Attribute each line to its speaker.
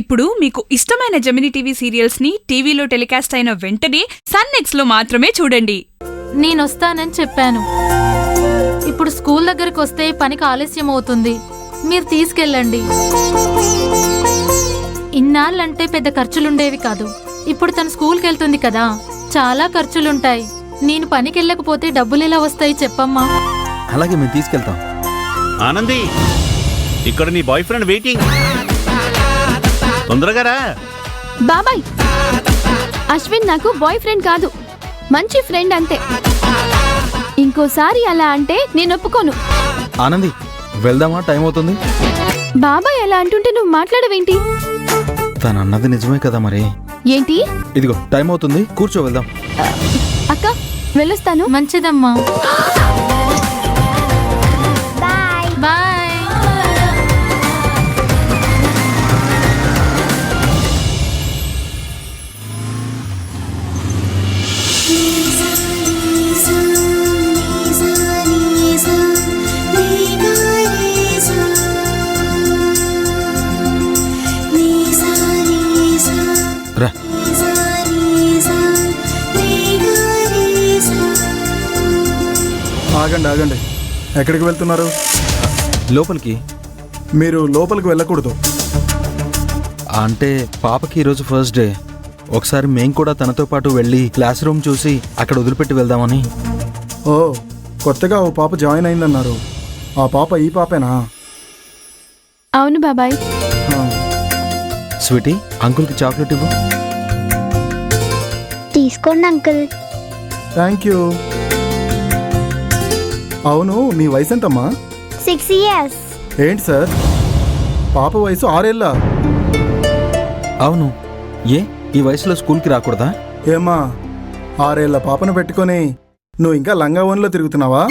Speaker 1: ఇప్పుడు మీకు ఇష్టమైన జెమినీ టీవీ సీరియల్స్ ని టీవీలో టెలికాస్ట్ అయిన వెంటనే సన్ నెక్స్ట్ లో మాత్రమే చూడండి.
Speaker 2: నేనొస్తానని చెప్పాను. ఇప్పుడు స్కూల్ దగ్గరకు వస్తే పనికి ఆలస్యం అవుతుంది. మీరు తీసుకెళ్ళండి. ఇన్నాళ్ళంటే పెద్ద ఖర్చులుండేవి కాదు. ఇప్పుడు తను స్కూల్కి వెళ్తుంది కదా, చాలా ఖర్చులుంటాయి. నేను పనికి వెళ్ళకపోతే డబ్బులెలా వస్తాయి చెప్పమ్మా?
Speaker 3: అలాగే మేము తీసుకెళ్తాం.
Speaker 4: ఆనంది, ఇక్కడ నీ బాయ్ ఫ్రెండ్ వెయిటింగ్. తొందరగా రా.
Speaker 5: బాబాయ్, అశ్విన్ నాకు బాయ్ ఫ్రెండ్ కాదు, మంచి ఫ్రెండ్ అంతే. ఇంకోసారి అలా అంటే నేను ఒప్పుకోను.
Speaker 3: ఆనంది, వెళ్దామా? టైం అవుతుంది.
Speaker 5: బాబాయ్ అలా అంటుంటే నువ్వు మాట్లాడవేంటి?
Speaker 3: తను అన్నది నిజమే కదా మరి.
Speaker 5: ఏంటి?
Speaker 3: ఇదిగో టైం అవుతుంది, కూర్చో వెళ్దాం.
Speaker 5: అక్క వెళ్ళొస్తాను.
Speaker 2: మంచిదమ్మా. బాయ్.
Speaker 3: రా.
Speaker 6: ఆగండి ఆగండి, ఎక్కడికి వెళ్తున్నారు?
Speaker 3: లోపలికి.
Speaker 6: మీరు లోపలికి వెళ్ళకూడదు.
Speaker 3: అంటే పాపకి ఈరోజు ఫస్ట్ డే. ఒకసారి మేం కూడా తనతో పాటు వెళ్ళి క్లాస్ రూమ్ చూసి అక్కడ వదిలిపెట్టి వెళ్దామని.
Speaker 6: ఓ, కొత్తగా ఓ పాప జాయిన్ అయిందన్నారు. ఆ పాప ఈ పాపేనా?
Speaker 5: అవును బాబాయ్.
Speaker 3: స్వీటీ, అంకుల్కి చాక్లెట్ ఇవ్వు.
Speaker 7: తీసుకోండి అంకుల్.
Speaker 6: Thank you. అవును, మీ వయసు ఎంతమ్మా?
Speaker 7: 6 years.
Speaker 6: ఏంటి సార్, పాప వయసు 6 ఏళ్ళ?
Speaker 3: అవును. ఏ ఈ వయసులో స్కూల్కి రాకూడదా?
Speaker 6: ఏమ్మా, 6 ఏళ్ళ పాపను పెట్టుకొని నువ్వు ఇంకా లంగా ఓన్లో తిరుగుతున్నావా?